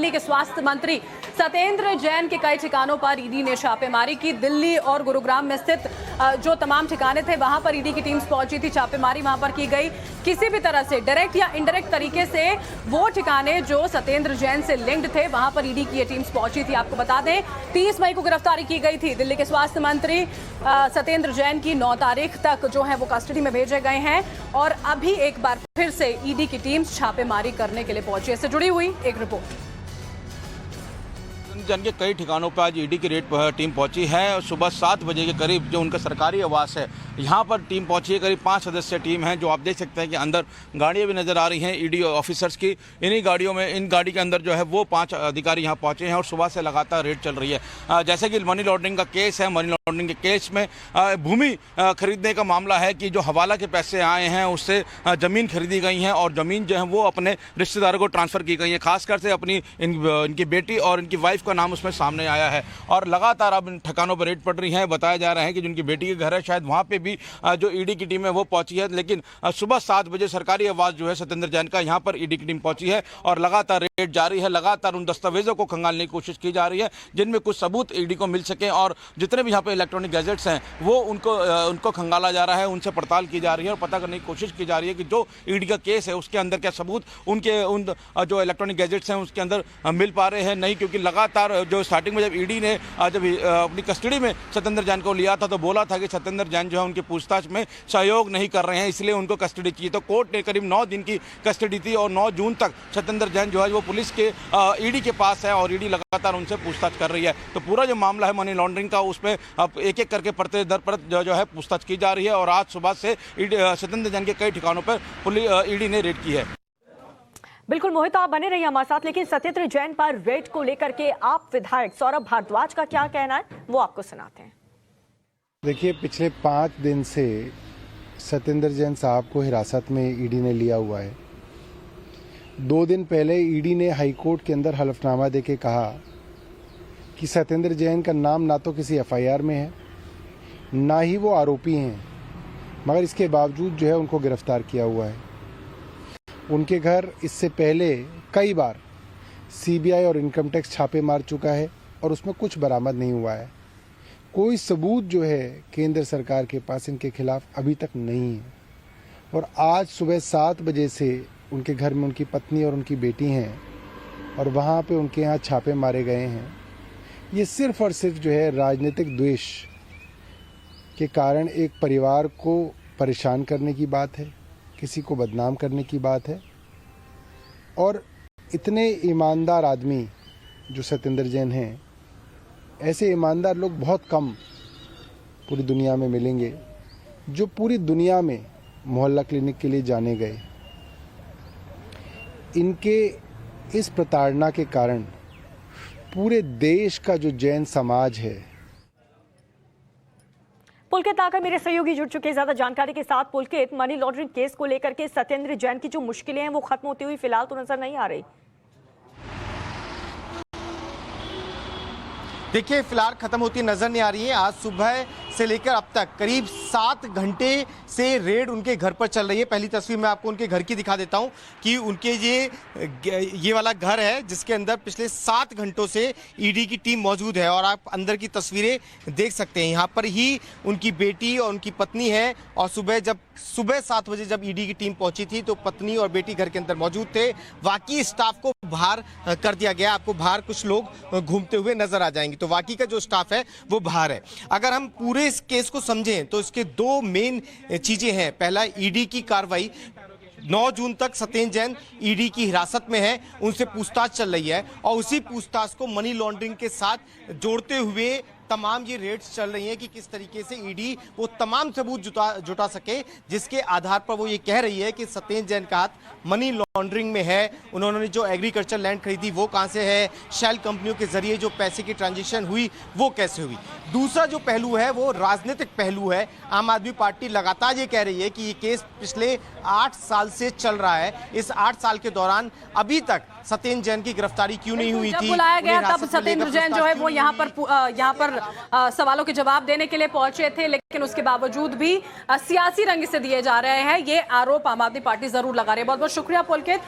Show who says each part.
Speaker 1: दिल्ली के स्वास्थ्य मंत्री सत्येंद्र जैन के कई ठिकानों पर ईडी ने छापेमारी की। दिल्ली और गुरुग्राम में स्थित जो तमाम ठिकाने थे वहां पर ईडी की टीम्स पहुंची थी। छापेमारी वहां पर की गई। किसी भी तरह से डायरेक्ट या इनडायरेक्ट तरीके से वो ठिकाने जो सत्येंद्र जैन से लिंक्ड थे वहां पर ईडी की टीम्स पहुंची थी। आपको बता दें 30 मई को गिरफ्तारी की गई थी। दिल्ली के स्वास्थ्य मंत्री सत्येंद्र जैन की 9 तारीख तक जो है वो कस्टडी में भेजे गए हैं और अभी एक बार फिर से ईडी की टीम्स छापेमारी करने के लिए पहुंची। इससे जुड़ी हुई एक रिपोर्ट।
Speaker 2: जन के कई ठिकानों पर आज ईडी की रेड टीम पहुंची है। सुबह 7 बजे के करीब जो उनका सरकारी आवास है यहाँ पर टीम पहुंची है। करीब 5 सदस्यीय टीम है जो आप देख सकते हैं कि अंदर गाड़ियाँ भी नज़र आ रही हैं ईडी ऑफिसर्स की। इन्हीं गाड़ियों में इन गाड़ी के अंदर जो है वो 5 अधिकारी यहाँ पहुंचे हैं और सुबह से लगातार रेड चल रही है। जैसे कि मनी लॉन्ड्रिंग का केस है, मनी लॉन्ड्रिंग के केस में भूमि खरीदने का मामला है कि जो हवाला के पैसे आए हैं उससे ज़मीन खरीदी गई हैं और ज़मीन जो है वो अपने रिश्तेदारों को ट्रांसफ़र की गई है। खासकर से अपनी इनकी बेटी और इनकी वाइफ का नाम उसमें सामने आया है और लगातार अब इन ठिकानों पर रेड पड़ रही है। बताया जा रहा है कि जिनकी बेटी के घर है शायद वहाँ पे भी जो ईडी की टीम है वो पहुंची है। लेकिन सुबह 7 बजे सरकारी आवास जो है सत्येंद्र जैन का यहाँ पर ईडी की टीम पहुंची है और लगातार रेड जारी है। लगातार उन दस्तावेजों को खंगालने की कोशिश की जा रही है जिनमें कुछ सबूत ईडी को मिल सके और जितने भी यहाँ पे इलेक्ट्रॉनिक गैजेट्स हैं वो उनको खंगाला जा रहा है, उनसे पड़ताल की जा रही है और पता करने की कोशिश की जा रही है कि जो ईडी का केस है उसके अंदर क्या सबूत उन जो इलेक्ट्रॉनिक गैजेट्स हैं उसके अंदर मिल पा रहे हैं नहीं। क्योंकि लगातार जो स्टार्टिंग में जब ईडी ने जब अपनी कस्टडी में सत्येंद्र जैन को लिया था तो बोला था कि सत्येंद्र जैन जो है उनकी पूछताछ में सहयोग नहीं कर रहे हैं इसलिए उनको कस्टडी चाहिए। तो कोर्ट ने करीब 9 दिन की कस्टडी थी और 9 जून तक सत्येंद्र जैन जो है वो पुलिस के ईडी के पास है और ईडी लगातार उनसे पूछताछ कर रही है। तो पूरा जो मामला है मनी लॉन्ड्रिंग का उस पर अब एक एक करके परत दर परत जो है पूछताछ की जा रही है और आज सुबह से सत्येंद्र जैन के कई ठिकानों पर ईडी ने रेड की है।
Speaker 3: बिल्कुल मोहित, आप बने रहिए हमारे साथ। लेकिन सत्येंद्र जैन पर रेड को लेकर के आप विधायक सौरभ भारद्वाज का क्या कहना है वो आपको सुनाते हैं।
Speaker 4: देखिए, पिछले 5 दिन से सत्येंद्र जैन साहब को हिरासत में ईडी ने लिया हुआ है। 2 दिन पहले ईडी ने हाईकोर्ट के अंदर हलफनामा देके कहा कि सत्येंद्र जैन का नाम ना तो किसी एफआईआर में है ना ही वो आरोपी हैं, मगर इसके बावजूद जो है उनको गिरफ्तार किया हुआ है। उनके घर इससे पहले कई बार सीबीआई और इनकम टैक्स छापे मार चुका है और उसमें कुछ बरामद नहीं हुआ है। कोई सबूत जो है केंद्र सरकार के पास इनके खिलाफ अभी तक नहीं है। और आज सुबह 7 बजे से उनके घर में उनकी पत्नी और उनकी बेटी हैं और वहाँ पे उनके यहाँ छापे मारे गए हैं। ये सिर्फ और सिर्फ जो है राजनीतिक द्वेष के कारण एक परिवार को परेशान करने की बात है, किसी को बदनाम करने की बात है। और इतने ईमानदार आदमी जो सत्येंद्र जैन हैं, ऐसे ईमानदार लोग बहुत कम पूरी दुनिया में मिलेंगे जो पूरी दुनिया में मोहल्ला क्लिनिक के लिए जाने गए। इनके इस प्रताड़ना के कारण पूरे देश का जो जैन समाज है।
Speaker 3: पुलकित आकर मेरे सहयोगी जुड़ चुके हैं ज्यादा जानकारी के साथ। पुलकित, मनी लॉन्ड्रिंग केस को लेकर के सत्येंद्र जैन की जो मुश्किलें हैं वो खत्म होती हुई फिलहाल तो नजर नहीं आ रही।
Speaker 5: देखिए, फिलहाल खत्म होती नजर नहीं आ रही है। आज सुबह से लेकर अब तक करीब 7 घंटे से रेड उनके घर पर चल रही है। पहली तस्वीर मैं आपको उनके घर की दिखा देता हूं कि उनके ये वाला घर है जिसके अंदर पिछले 7 घंटों से ईडी की टीम मौजूद है और आप अंदर की तस्वीरें देख सकते हैं। यहाँ पर ही उनकी बेटी और उनकी पत्नी है और सुबह 7 बजे जब ईडी की टीम पहुंची थी तो पत्नी और बेटी घर के अंदर मौजूद थे। बाकी स्टाफ को बाहर कर दिया गया। आपको बाहर कुछ लोग घूमते हुए नजर आ जाएंगे। तो बाकी का जो स्टाफ है वो बाहर है। अगर हम पूरे इस केस को समझें तो इसके 2 मेन चीजें हैं। पहला, ईडी की कार्रवाई 9 जून तक सत्येंद्र जैन ईडी की हिरासत में है, उनसे पूछताछ चल रही है और उसी पूछताछ को मनी लॉन्ड्रिंग के साथ जोड़ते हुए तमाम ये रेड्स चल रही हैं कि किस तरीके से ईडी वो तमाम सबूत जुटा सके जिसके आधार पर वो ये कह रही है कि सत्येंद्र जैन का हाथ मनी लॉन्ड्रिंग में है। उन्होंने जो एग्रीकल्चर लैंड खरीदी वो कहां से है, शेल कंपनियों के जरिए जो पैसे की ट्रांजैक्शन हुई वो कैसे हुई। दूसरा जो पहलू है वो राजनीतिक पहलू है। आम आदमी पार्टी लगातार ये कह रही है कि ये केस पिछले 8 साल से चल रहा है। इस 8 साल के दौरान अभी तक सत्येंद्र जैन की गिरफ्तारी क्यों नहीं हुई थी?
Speaker 1: बुलाया गया तब सत्येंद्र जैन जो है वो यहाँ पर सवालों के जवाब देने के लिए पहुंचे थे, लेकिन उसके बावजूद भी सियासी रंग से दिए जा रहे हैं। ये आरोप आम आदमी पार्टी जरूर लगा रही है। बहुत बहुत शुक्रिया पुलकित।